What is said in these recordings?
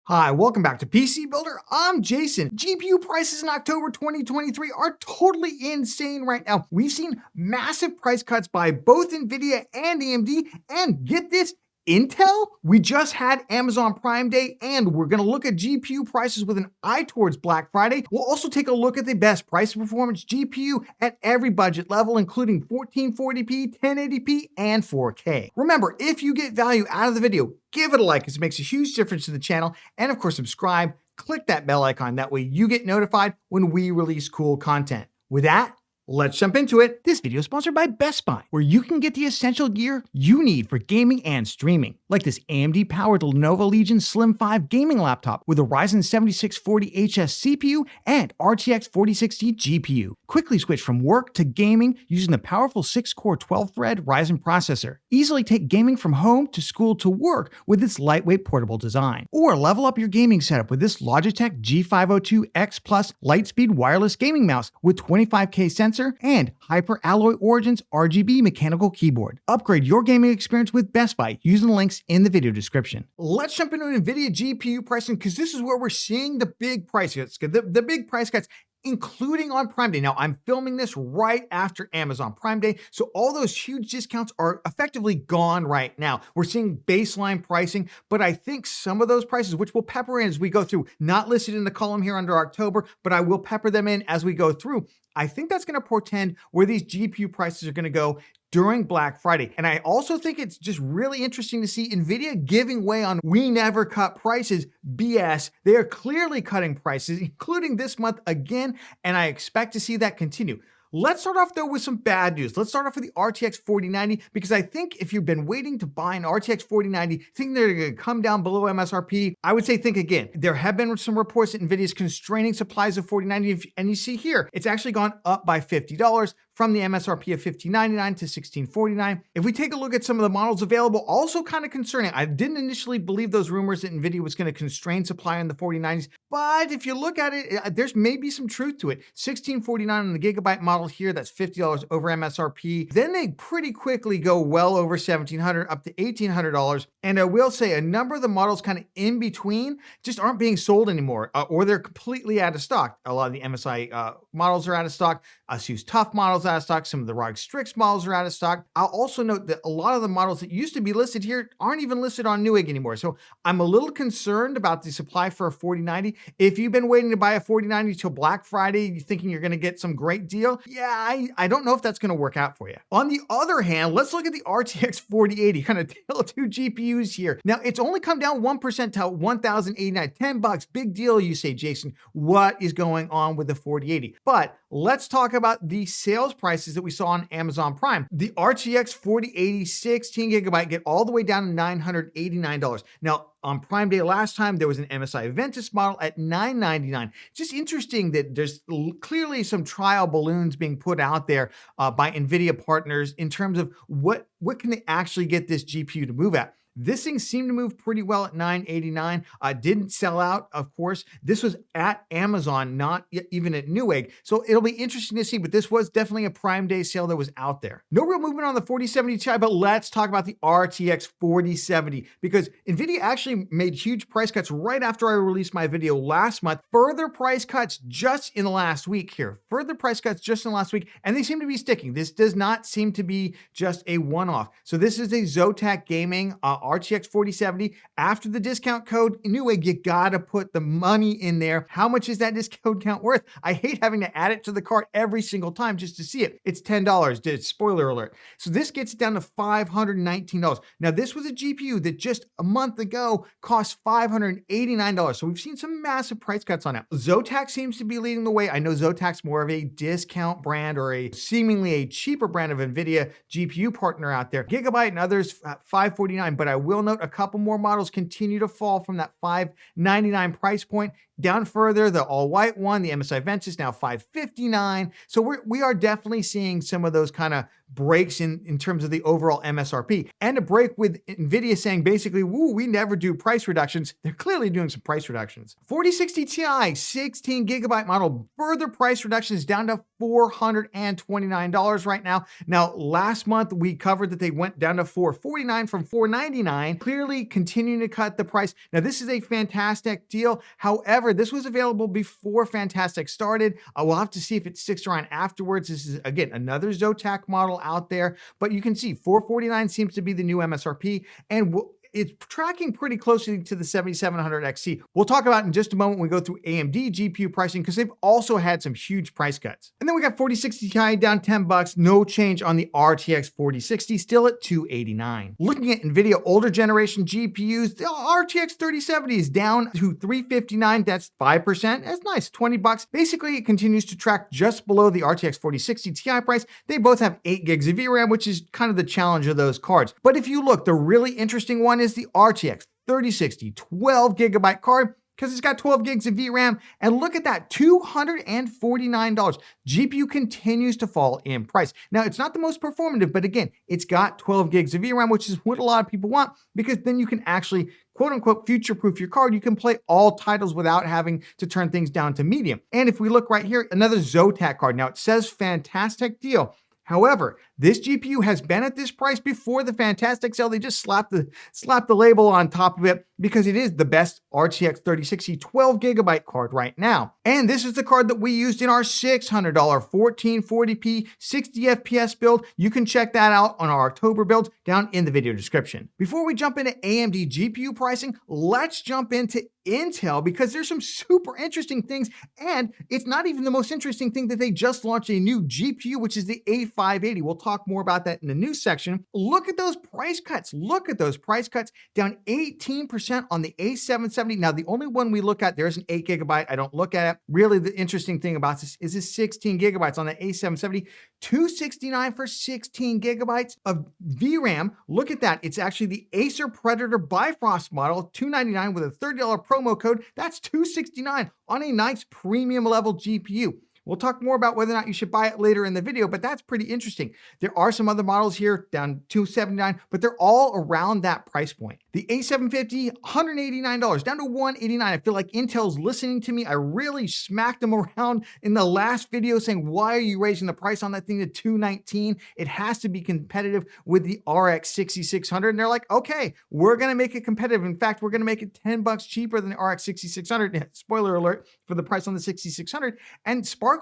Hi, welcome back to PC Builder. I'm Jason. GPU prices in October 2023 are totally insane right now. We've seen massive price cuts by both NVIDIA and AMD, and get this, Intel? We just had Amazon Prime Day, and we're going to look at GPU prices with an eye towards Black Friday. We'll also take a look at the best price performance GPU at every budget level, including 1440p, 1080p, and 4K. Remember, if you get value out of the video, give it a like, as it makes a huge difference to the channel, and of course, subscribe. Click that bell icon. That way you get notified when we release cool content. With that, let's jump into it. This video is sponsored by Best Buy, where you can get the essential gear you need for gaming and streaming, like this AMD-powered Lenovo Legion Slim 5 gaming laptop with a Ryzen 7640HS CPU and RTX 4060 GPU. Quickly switch from work to gaming using the powerful 6-core 12-thread Ryzen processor. Easily take gaming from home to school to work with its lightweight portable design. Or level up your gaming setup with this Logitech G502X Plus Lightspeed wireless gaming mouse with 25K sensor and Hyper Alloy Origins RGB mechanical keyboard. Upgrade your gaming experience with Best Buy using the links in the video description. Let's jump into NVIDIA GPU pricing, because this is where we're seeing the big price cuts, the big price cuts, including on Prime Day. Now, I'm filming this right after Amazon Prime Day, so all those huge discounts are effectively gone right now. We're seeing baseline pricing, but I think some of those prices, which we'll pepper in as we go through, not listed in the column here under October, but I will pepper them in as we go through. I think that's going to portend where these GPU prices are going to go during Black Friday. And I also think it's just really interesting to see NVIDIA giving way on "we never cut prices" BS. They are clearly cutting prices, including this month again, and I expect to see that continue. Let's start off though with some bad news. Let's start off with the RTX 4090, because I think if you've been waiting to buy an RTX 4090, think they're going to come down below MSRP, I would say think again. There have been some reports that NVIDIA is constraining supplies of 4090, and you see here, it's actually gone up by $50 from the MSRP of $1,599 to $1,649. If we take a look at some of the models available, also kind of concerning. I didn't initially believe those rumors that NVIDIA was going to constrain supply on the 4090s, but if you look at it, there's maybe some truth to it. $1,649 on the Gigabyte model here, that's $50 over MSRP. Then they pretty quickly go well over $1,700 up to $1,800. And I will say a number of the models kind of in between just aren't being sold anymore, or they're completely out of stock. A lot of the MSI models are out of stock. ASUS TUF models out of stock. Some of the ROG Strix models are out of stock. I'll also note that a lot of the models that used to be listed here aren't even listed on Newegg anymore. So I'm a little concerned about the supply for a 4090. If you've been waiting to buy a 4090 till Black Friday, you're thinking you're going to get some great deal, yeah, I don't know if that's going to work out for you. On the other hand, let's look at the RTX 4080, kind of tale of two GPUs here. Now, it's only come down 1% to $1,089, $10, big deal, you say, Jason. What is going on with the 4080? But let's talk about the sales prices that we saw on Amazon Prime. The RTX 4080 16 gigabyte get all the way down to $989. Now, on Prime Day last time, there was an MSI Ventus model at $999. Just interesting that there's clearly some trial balloons being put out there by NVIDIA partners in terms of what can they actually get this GPU to move at. This thing seemed to move pretty well at $989. Didn't sell out, of course. This was at Amazon, not even at Newegg. So it'll be interesting to see, but this was definitely a Prime Day sale that was out there. No real movement on the 4070 Ti, but let's talk about the RTX 4070, because NVIDIA actually made huge price cuts right after I released my video last month. Further price cuts just in the last week here. Further price cuts just in the last week, and they seem to be sticking. This does not seem to be just a one-off. So this is a Zotac Gaming RTX 4070. After the discount code Newegg, you gotta put the money in there. How much is that discount count worth? I hate having to add it to the cart every single time just to see it. It's $10. Spoiler alert. So this gets it down to $519. Now, this was a GPU that just a month ago cost $589. So we've seen some massive price cuts on it. Zotac seems to be leading the way. I know Zotac's more of a discount brand, or a seemingly a cheaper brand of NVIDIA GPU partner out there. Gigabyte and others at $549, but I will note a couple more models continue to fall from that $599 price point Down further, the all-white one, the MSI Ventus, now $559. So we are definitely seeing some of those kind of breaks in terms of the overall MSRP. And a break with NVIDIA saying basically, woo, we never do price reductions. They're clearly doing some price reductions. 4060 Ti, 16 gigabyte model, further price reductions down to $429 right now. Now, last month we covered that they went down to $449 from $499, clearly continuing to cut the price. Now, this is a fantastic deal. However, this was available before Fantastic started. We'll have to see if it sticks around afterwards. This is, again, another Zotac model out there, but you can see $449 seems to be the new MSRP, and it's tracking pretty closely to the 7700 XT. We'll talk about in just a moment when we go through AMD GPU pricing, because they've also had some huge price cuts. And then we got 4060 Ti down $10, no change on the RTX 4060, still at $289. Looking at NVIDIA older generation GPUs, the RTX 3070 is down to $359. That's 5%. That's nice, $20. Basically, it continues to track just below the RTX 4060 Ti price. They both have 8 gigs of VRAM, which is kind of the challenge of those cards. But if you look, the really interesting one is the RTX 3060 12 gigabyte card, because it's got 12 gigs of VRAM. And look at that, $249. GPU continues to fall in price. Now, it's not the most performative, but again, it's got 12 gigs of VRAM, which is what a lot of people want, because then you can actually, quote unquote, future-proof your card. You can play all titles without having to turn things down to medium. And if we look right here, another Zotac card. Now, it says fantastic deal. However, this GPU has been at this price before the Fantastic sale. They just slapped the label on top of it because it is the best RTX 3060 12 gigabyte card right now. And this is the card that we used in our $600 1440p 60 FPS build. You can check that out on our October builds down in the video description. Before we jump into AMD GPU pricing, let's jump into Intel, because there's some super interesting things, and it's not even the most interesting thing that they just launched a new GPU, which is the A580. We'll talk more about that in the news section. Look at those price cuts. Look at those price cuts, down 18% on the A770. Now, the only one we look at, there's an 8 gigabyte. I don't look at it. Really, the interesting thing about this is this 16 gigabytes on the A770, $269 for 16 gigabytes of VRAM. Look at that. It's actually the Acer Predator Bifrost model, $299 with a $30 promo code. That's $269 on a nice premium level GPU. We'll talk more about whether or not you should buy it later in the video, but that's pretty interesting. There are some other models here down $279, but they're all around that price point. The A750, $189, down to $189. I feel like Intel's listening to me. I really smacked them around in the last video saying, why are you raising the price on that thing to $219? It has to be competitive with the RX 6600. And they're like, okay, we're going to make it competitive. In fact, we're going to make it $10 cheaper than the RX 6600. Spoiler alert for the price on the 6600. And Sparkle's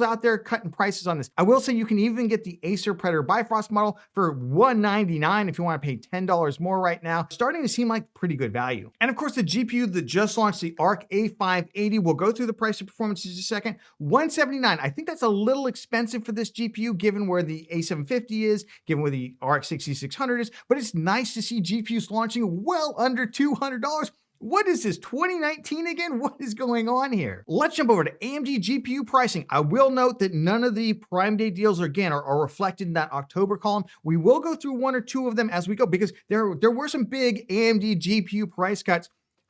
out there cutting prices on this. I will say you can even get the Acer Predator Bifrost model for $199 if you want to pay $10 more right now. Starting to seem like pretty good value. And of course, the GPU that just launched, the ARC A580, we'll go through the price and performance in just a second. $179. I think that's a little expensive for this GPU, given where the A750 is, given where the RX 6600 is, but it's nice to see GPUs launching well under $200. What is this, 2019 again? What is going on here? Let's jump over to AMD GPU pricing. I will note that none of the Prime Day deals are reflected in that October column. We will go through one or two of them as we go, because there were some big AMD GPU price cuts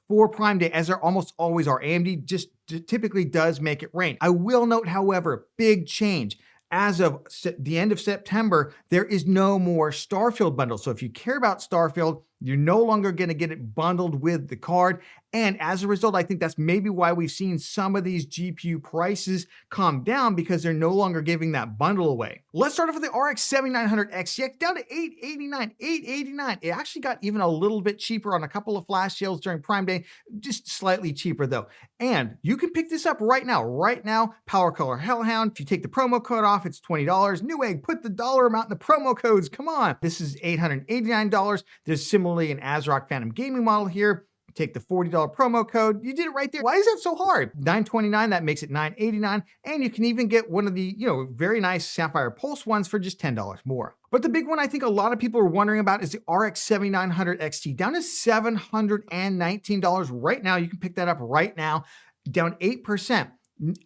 for Prime Day, as there almost always are. AMD just typically does make it rain. I will note, however, big change. As of the end of September, there is no more Starfield bundle. So if you care about Starfield, you're no longer going to get it bundled with the card. And as a result, I think that's maybe why we've seen some of these GPU prices come down, because they're no longer giving that bundle away. Let's start off with the RX 7900 XTX, down to $889. It actually got even a little bit cheaper on a couple of flash sales during Prime Day, just slightly cheaper though. And you can pick this up right now. Right now, Power Color Hellhound. If you take the promo code off, it's $20. Newegg, put the dollar amount in the promo codes. Come on. This is $889. There's similarly an ASRock Phantom Gaming model here. Take the $40 promo code. You did it right there. Why is that so hard? $929, that makes it $989. And you can even get one of the, very nice Sapphire Pulse ones for just $10 more. But the big one I think a lot of people are wondering about is the RX 7900 XT, down to $719 right now. You can pick that up right now, down 8%.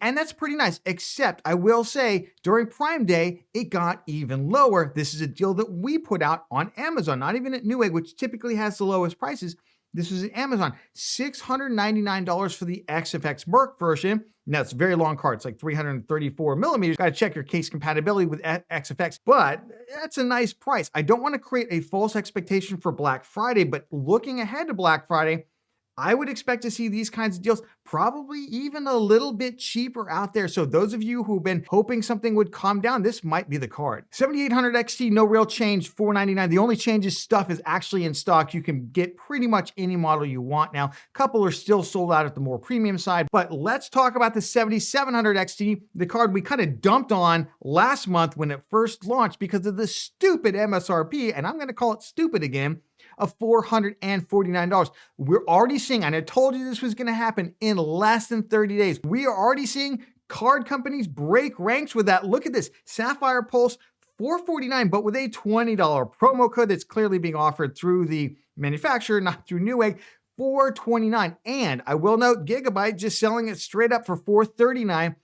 And that's pretty nice, except I will say during Prime Day, it got even lower. This is a deal that we put out on Amazon, not even at Newegg, which typically has the lowest prices. This was at Amazon, $699 for the XFX Merc version. Now, it's a very long card. It's like 334 millimeters. Got to check your case compatibility with XFX, but that's a nice price. I don't want to create a false expectation for Black Friday, but looking ahead to Black Friday, I would expect to see these kinds of deals probably even a little bit cheaper out there. So those of you who've been hoping something would calm down, this might be the card. 7800 XT, no real change, $499. The only change is stuff is actually in stock. You can get pretty much any model you want now. A couple are still sold out at the more premium side, but let's talk about the 7700 XT, the card we kind of dumped on last month when it first launched because of the stupid MSRP, and I'm going to call it stupid again, of $449. We're already seeing, and I told you this was going to happen in less than 30 days. We are already seeing card companies break ranks with that. Look at this, Sapphire Pulse, $449, but with a $20 promo code that's clearly being offered through the manufacturer, not through Newegg, $429. And I will note, Gigabyte just selling it straight up for $439.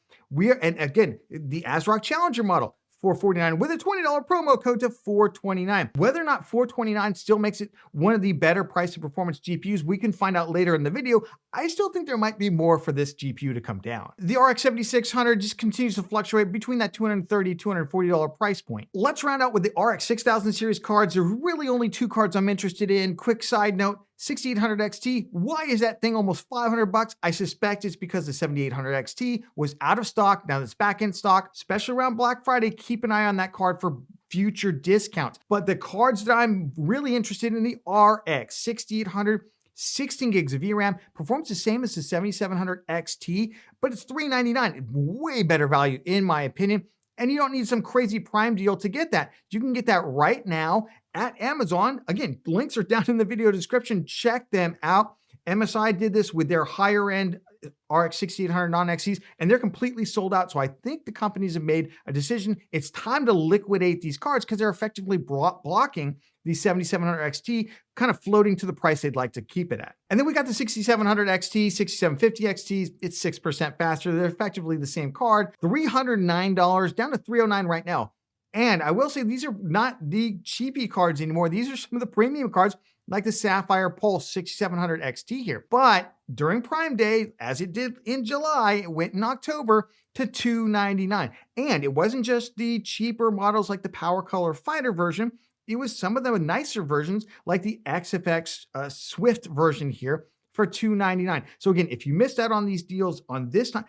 And again, the ASRock Challenger model, $449 with a $20 promo code to $429. Whether or not $429 still makes it one of the better price to performance GPUs, we can find out later in the video. I still think there might be more for this GPU to come down. The RX 7600 just continues to fluctuate between that $230, $240 price point. Let's round out with the RX 6000 series cards. There are really only two cards I'm interested in. Quick side note, 6800 XT, why is that thing almost $500? I suspect it's because the 7800 XT was out of stock. Now it's back in stock, especially around Black Friday. Keep an eye on that card for future discounts. But the cards that I'm really interested in, the RX 6800, 16 gigs of VRAM, performs the same as the 7700 XT, but it's $399. Way better value in my opinion. And you don't need some crazy Prime deal to get that. You can get that right now at Amazon. Again, links are down in the video description. Check them out. MSI did this with their higher end RX 6800 non-XCs, and they're completely sold out. So I think the companies have made a decision. It's time to liquidate these cards because they're effectively blocking the 7700 XT, kind of floating to the price they'd like to keep it at. And then we got the 6700 XT, 6750 XTs. It's 6% faster. They're effectively the same card. $309 down to $309 right now. And I will say these are not the cheapy cards anymore. These are some of the premium cards like the Sapphire Pulse 6700 XT here. But during Prime Day, as it did in July, it went in October to $299. And it wasn't just the cheaper models like the Power Color Fighter version. It was some of the nicer versions like the XFX Swift version here for $299. So again, if you missed out on these deals on this time,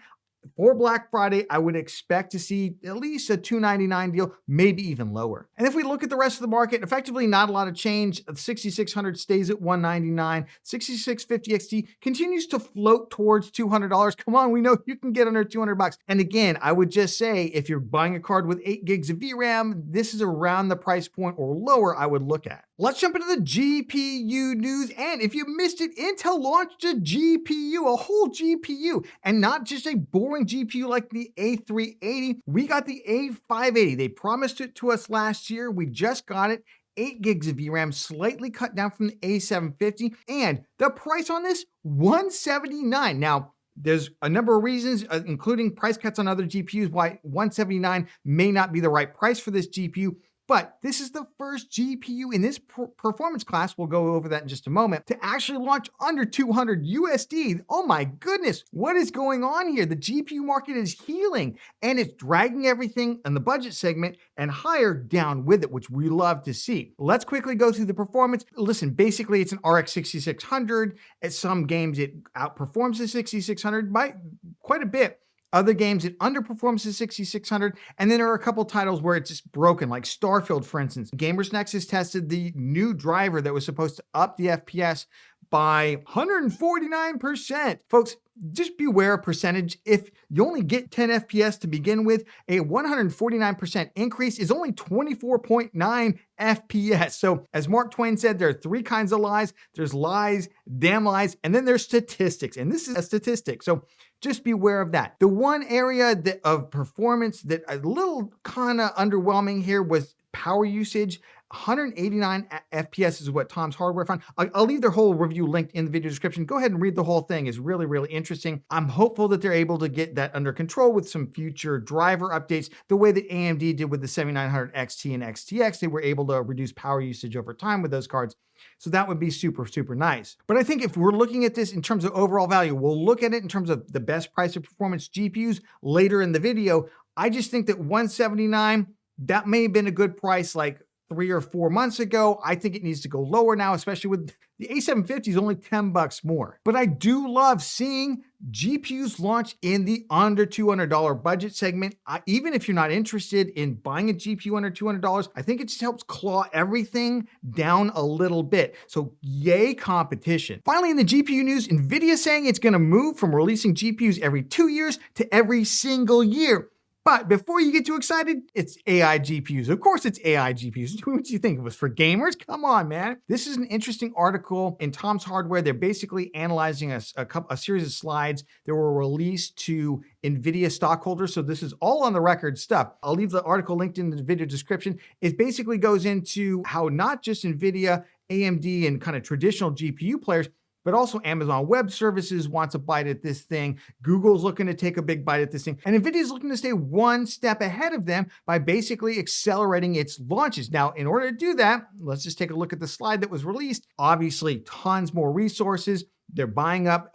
for Black Friday, I would expect to see at least a $299 deal, maybe even lower. And if we look at the rest of the market, effectively not a lot of change. The 6600 stays at $199. 6650 XT continues to float towards $200. Come on, we know you can get under $200. And again, I would just say if you're buying a card with 8 gigs of VRAM, this is around the price point or lower I would look at. Let's jump into the GPU news. And if you missed it, Intel launched a GPU, a whole GPU, and not just a boring GPU like the A380. We got the A580. They promised it to us last year. We just got it. 8 gigs of VRAM, slightly cut down from the A750. And the price on this, $179. Now, there's a number of reasons, including price cuts on other GPUs, why $179 may not be the right price for this GPU. But this is the first GPU in this performance class, we'll go over that in just a moment, to actually launch under 200 USD. Oh my goodness, what is going on here? The GPU market is healing and it's dragging everything in the budget segment and higher down with it, which we love to see. Let's quickly go through the performance. Listen, basically it's an RX 6600. At some games it outperforms the 6600 by quite a bit. Other games, it underperforms the 6600, and then there are a couple titles where it's just broken, like Starfield, for instance. Gamers Nexus tested the new driver that was supposed to up the FPS by 149%. Folks, just beware of percentage. If you only get 10 FPS to begin with, a 149% increase is only 24.9 FPS. So as Mark Twain said, there are 3 kinds of lies. There's lies, damn lies, and then there's statistics. And this is a statistic. So just beware of that. The one area of performance that a little kind of underwhelming here was power usage. 189 FPS is what Tom's Hardware found. I'll leave their whole review linked in the video description. Go ahead and read the whole thing. It's really, really interesting. I'm hopeful that they're able to get that under control with some future driver updates, the way that AMD did with the 7900 XT and XTX. They were able to reduce power usage over time with those cards. So that would be super, super nice. But I think if we're looking at this in terms of overall value, we'll look at it in terms of the best price of performance GPUs later in the video. I just think that 179, that may have been a good price like 3 or 4 months ago. I think it needs to go lower now, especially with the A750 is only $10 more. But I do love seeing GPUs launch in the under $200 budget segment. Even if you're not interested in buying a GPU under $200, I think it just helps claw everything down a little bit. So yay competition. Finally, in the GPU news, NVIDIA saying it's going to move from releasing GPUs every 2 years to every single year. But before you get too excited, it's AI GPUs. Of course it's AI GPUs. What do you think? It was for gamers? Come on, man. This is an interesting article in Tom's Hardware. They're basically analyzing a series of slides that were released to NVIDIA stockholders. So this is all on the record stuff. I'll leave the article linked in the video description. It basically goes into how not just NVIDIA, AMD, and kind of traditional GPU players, but also Amazon Web Services wants a bite at this thing. Google's looking to take a big bite at this thing. And NVIDIA's looking to stay one step ahead of them by basically accelerating its launches. Now, in order to do that, let's just take a look at the slide that was released. Obviously, tons more resources. They're buying up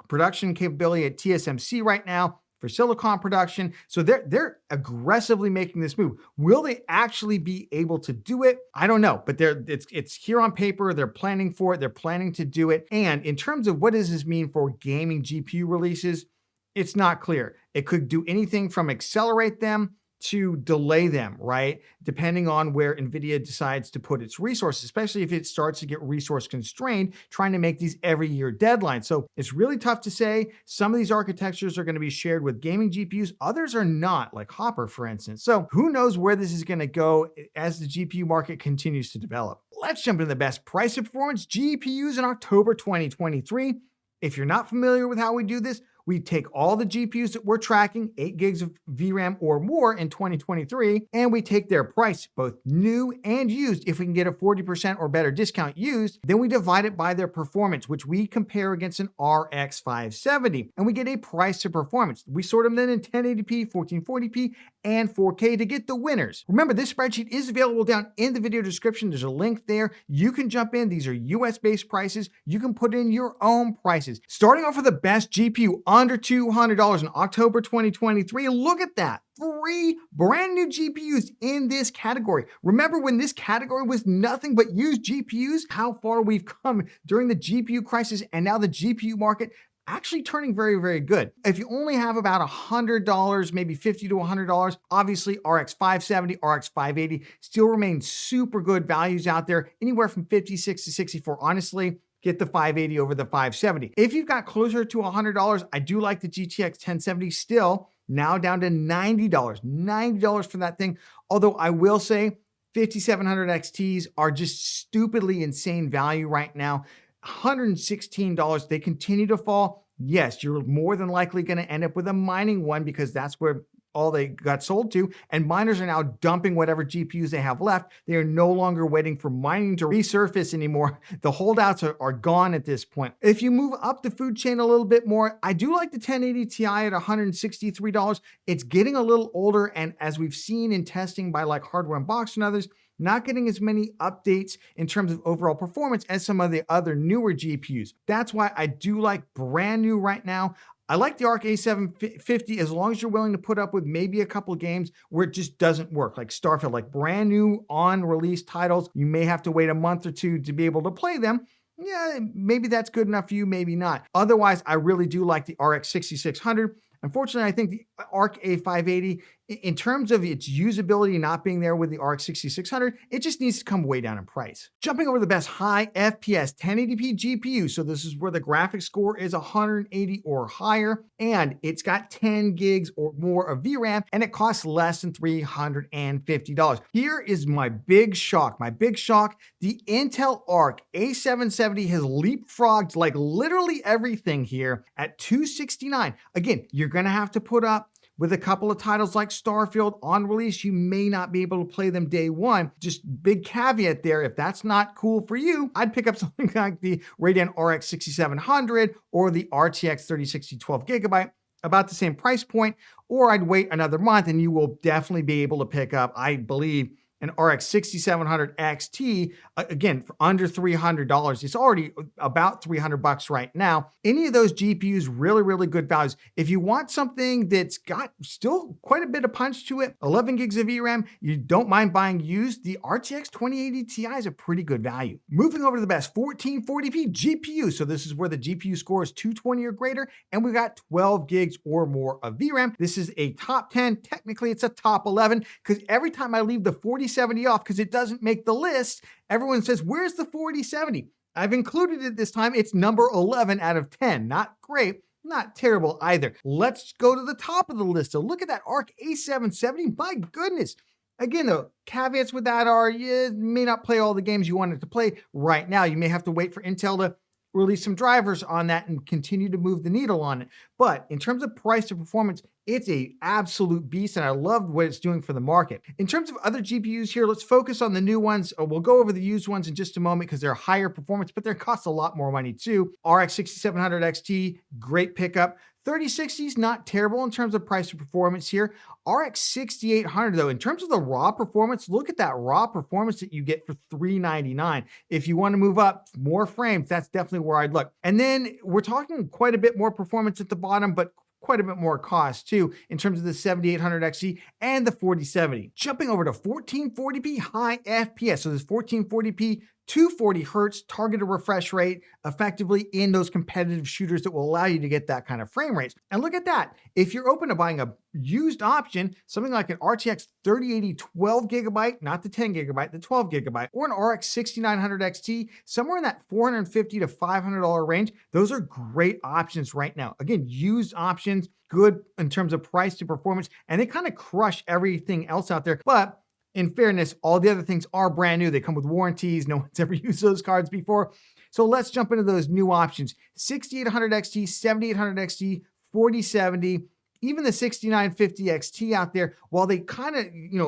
production capability at TSMC right now for silicon production. So they're aggressively making this move. Will they actually be able to do it? I don't know, but it's here on paper. They're planning for it. They're planning to do it. And in terms of what does this mean for gaming GPU releases, it's not clear. It could do anything from accelerate them to delay them, right? Depending on where NVIDIA decides to put its resources, especially if it starts to get resource constrained, trying to make these every year deadlines. So it's really tough to say. Some of these architectures are going to be shared with gaming GPUs. Others are not, like Hopper, for instance. So who knows where this is going to go as the GPU market continues to develop. Let's jump into the best price of performance GPUs in October 2023. If you're not familiar with how we do this, we take all the GPUs that we're tracking, 8 gigs of VRAM or more in 2023, and we take their price, both new and used. If we can get a 40% or better discount used, then we divide it by their performance, which we compare against an RX 570, and we get a price to performance. We sort them then in 1080p, 1440p, and 4K to get the winners. Remember, this spreadsheet is available down in the video description. There's a link there. You can jump in. These are US-based prices. You can put in your own prices. Starting off with the best GPU under $200 in October 2023. Look at that. 3 brand new GPUs in this category. Remember when this category was nothing but used GPUs? How far we've come during the GPU crisis, and now the GPU market actually turning very, very good. If you only have about $100, maybe $50 to $100, obviously RX 570, RX 580 still remain super good values out there, anywhere from 56 to 64. Honestly, get the 580 over the 570. If you've got closer to $100, I do like the GTX 1070 still, now down to $90. $90 for that thing. Although I will say 5700 XTs are just stupidly insane value right now. $116, they continue to fall. Yes, you're more than likely going to end up with a mining one because that's where all they got sold to, and miners are now dumping whatever GPUs they have left. They are no longer waiting for mining to resurface anymore. The holdouts are gone at this point. If you move up the food chain a little bit more, I do like the 1080 Ti at $163. It's getting a little older, and as we've seen in testing by like Hardware Unboxed and others, not getting as many updates in terms of overall performance as some of the other newer GPUs. That's why I do like brand new right now. I like the ARC A580 as long as you're willing to put up with maybe a couple games where it just doesn't work, like Starfield, like brand new on-release titles. You may have to wait a month or two to be able to play them. Yeah, maybe that's good enough for you, maybe not. Otherwise, I really do like the RX 6600. Unfortunately, I think the ARC A580, in terms of its usability not being there with the RX 6600, it just needs to come way down in price. Jumping over the best high FPS 1080p GPU, so this is where the graphics score is 180 or higher, and it's got 10 gigs or more of VRAM, and it costs less than $350. Here is my big shock. The Intel ARC A770 has leapfrogged like literally everything here at $269. Again, you're going to have to put up with a couple of titles like Starfield on release, you may not be able to play them day one. Just big caveat there, if that's not cool for you, I'd pick up something like the Radeon RX 6700 or the RTX 3060 12GB, about the same price point, or I'd wait another month and you will definitely be able to pick up, I believe, an RX 6700 XT, again, for under $300. It's already about $300 right now. Any of those GPUs, really, really good values. If you want something that's got still quite a bit of punch to it, 11 gigs of VRAM, you don't mind buying used, the RTX 2080 Ti is a pretty good value. Moving over to the best 1440p GPU. So this is where the GPU score is 220 or greater, and we got 12 gigs or more of VRAM. This is a top 10. Technically, it's a top 11, because every time I leave the 4070 off because it doesn't make the list, everyone says, where's the 4070? I've included it this time. It's number 11 out of 10. Not great, not terrible either. Let's go to the top of the list. So look at that ARC A770. My goodness. Again, though, caveats with that are you may not play all the games you wanted to play right now. You may have to wait for Intel to release some drivers on that and continue to move the needle on it. But in terms of price to performance, it's a absolute beast, and I love what it's doing for the market. In terms of other GPUs here, let's focus on the new ones. We'll go over the used ones in just a moment because they're higher performance, but they cost a lot more money too. RX 6700 XT, great pickup. 3060 is not terrible in terms of price to performance here. RX 6800 though, in terms of the raw performance, look at that raw performance that you get for $399. If you want to move up more frames, that's definitely where I'd look. And then we're talking quite a bit more performance at the bottom, but quite a bit more cost too in terms of the 7800 XT and the 4070. Jumping over to 1440p high FPS. So this 1440p 240 hertz targeted refresh rate effectively in those competitive shooters that will allow you to get that kind of frame rates. And look at that. If you're open to buying a used option, something like an RTX 3080 12GB, not the 10GB, the 12GB, or an RX 6900 XT, somewhere in that $450 to $500 range, those are great options right now. Again, used options, good in terms of price to performance, and they kind of crush everything else out there. But in fairness, all the other things are brand new. They come with warranties. No one's ever used those cards before. So let's jump into those new options. 6800 XT, 7800 XT, 4070, even the 6950 XT out there. While they kind of,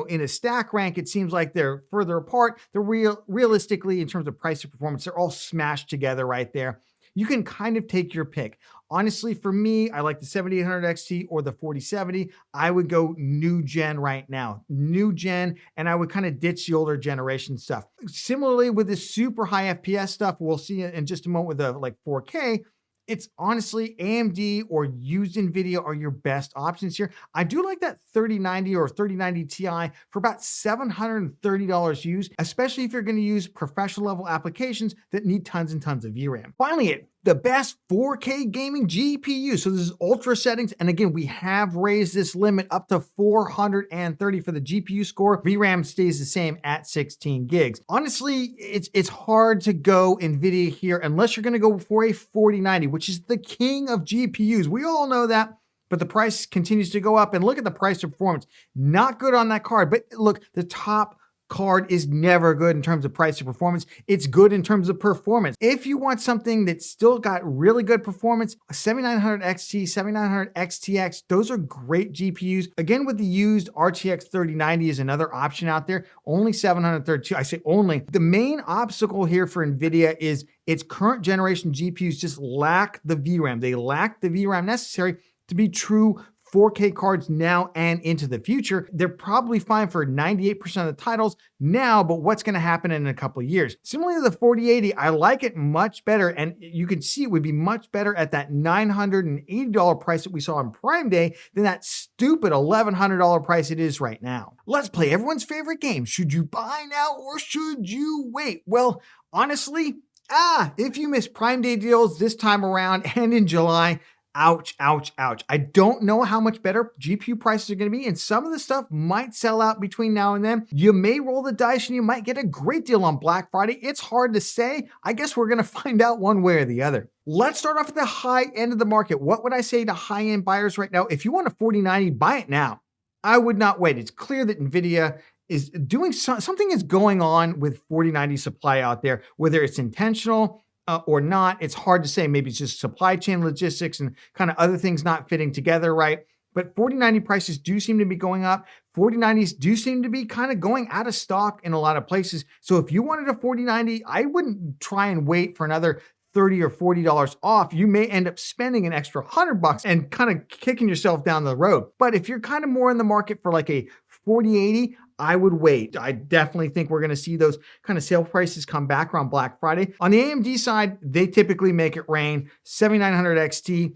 in a stack rank, it seems like they're further apart. They're realistically, in terms of price and performance, they're all smashed together right there. You can kind of take your pick. Honestly, for me, I like the 7800 XT or the 4070. I would go new gen right now, new gen, and I would kind of ditch the older generation stuff. Similarly, with the super high FPS stuff, we'll see in just a moment with the like 4K, it's honestly AMD or used NVIDIA are your best options here. I do like that 3090 or 3090 Ti for about $730 used, especially if you're going to use professional level applications that need tons and tons of VRAM. Finally, the best 4K gaming GPU. So this is ultra settings. And again, we have raised this limit up to 430 for the GPU score. VRAM stays the same at 16 gigs. Honestly, it's hard to go NVIDIA here unless you're going to go for a 4090, which is the king of GPUs. We all know that. But the price continues to go up. And look at the price to performance. Not good on that card. But look, the top card is never good in terms of price to performance. It's good in terms of performance. If you want something that's still got really good performance, 7900 XT, 7900 XTX, those are great GPUs. Again, with the used RTX 3090 is another option out there. Only 732. I say only. The main obstacle here for NVIDIA is its current generation GPUs just lack the VRAM. They lack the VRAM necessary to be true 4K cards now and into the future. They're probably fine for 98% of the titles now, but what's going to happen in a couple of years? Similarly to the 4080, I like it much better, and you can see it would be much better at that $980 price that we saw on Prime Day than that stupid $1,100 price it is right now. Let's play everyone's favorite game. Should you buy now or should you wait? Well, honestly, if you miss Prime Day deals this time around and in July, ouch, ouch, ouch. I don't know how much better GPU prices are going to be, and some of the stuff might sell out between now and then. You may roll the dice and you might get a great deal on Black Friday. It's hard to say. I guess we're going to find out one way or the other. Let's start off at the high end of the market. What would I say to high-end buyers right now? If you want a 4090, buy it now. I would not wait. It's clear that NVIDIA is doing something is going on with 4090 supply out there, whether it's intentional or not. It's hard to say. Maybe it's just supply chain logistics and kind of other things not fitting together right. but 4090 prices do seem to be going up. 4090s do seem to be kind of going out of stock in a lot of places. So if you wanted a 4090, I wouldn't try and wait for another $30 or $40 off. You may end up spending an extra $100 and kind of kicking yourself down the road. But if you're kind of more in the market for like a 4080, I would wait. I definitely think we're going to see those kind of sale prices come back around Black Friday. On the AMD side, they typically make it rain. 7900 XT.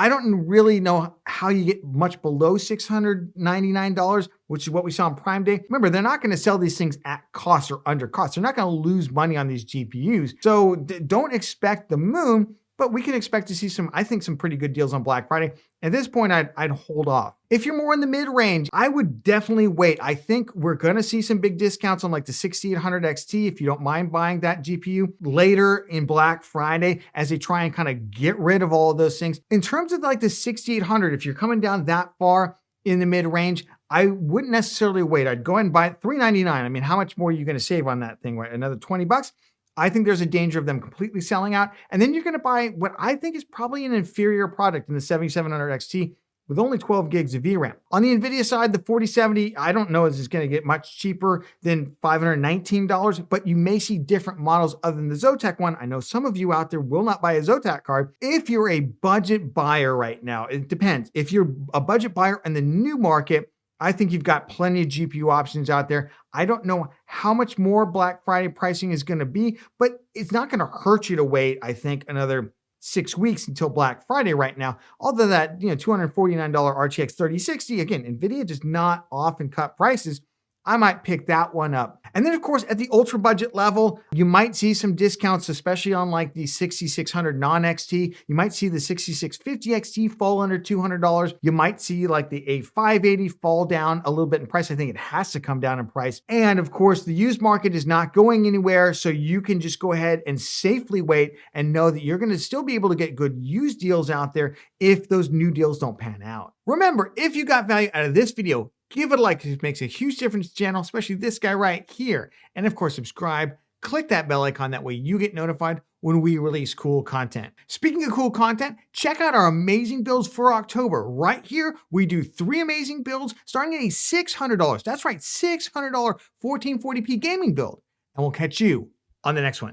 I don't really know how you get much below $699, which is what we saw on Prime Day. Remember, they're not going to sell these things at cost or under cost. They're not going to lose money on these GPUs. So don't expect the moon, but we can expect to see some, I think, some pretty good deals on Black Friday. At this point, I'd hold off. If you're more in the mid-range, I would definitely wait. I think we're going to see some big discounts on like the 6800 XT if you don't mind buying that GPU later in Black Friday as they try and kind of get rid of all of those things. In terms of like the 6800, if you're coming down that far in the mid-range, I wouldn't necessarily wait. I'd go ahead and buy it $399. I mean, how much more are you going to save on that thing, right? Another $20? I think there's a danger of them completely selling out. And then you're going to buy what I think is probably an inferior product in the 7700 XT with only 12 gigs of VRAM. On the NVIDIA side, the 4070, I don't know if it's going to get much cheaper than $519, but you may see different models other than the Zotac one. I know some of you out there will not buy a Zotac card. If you're a budget buyer right now, it depends. If you're a budget buyer in the new market, I think you've got plenty of GPU options out there. I don't know how much more Black Friday pricing is going to be, but it's not going to hurt you to wait, I think, another 6 weeks until Black Friday right now. Although that, $249 RTX 3060, again, NVIDIA does not often cut prices. I might pick that one up. And then, of course, at the ultra budget level, you might see some discounts, especially on like the 6600 non-XT. You might see the 6650 XT fall under $200. You might see like the A580 fall down a little bit in price. I think it has to come down in price. And of course, the used market is not going anywhere, so you can just go ahead and safely wait and know that you're going to still be able to get good used deals out there if those new deals don't pan out. Remember, if you got value out of this video, give it a like. It makes a huge difference to the channel, especially this guy right here. And of course, subscribe. Click that bell icon. That way you get notified when we release cool content. Speaking of cool content, check out our amazing builds for October. Right here, we do 3 amazing builds starting at a $600. That's right, $600 1440p gaming build. And we'll catch you on the next one.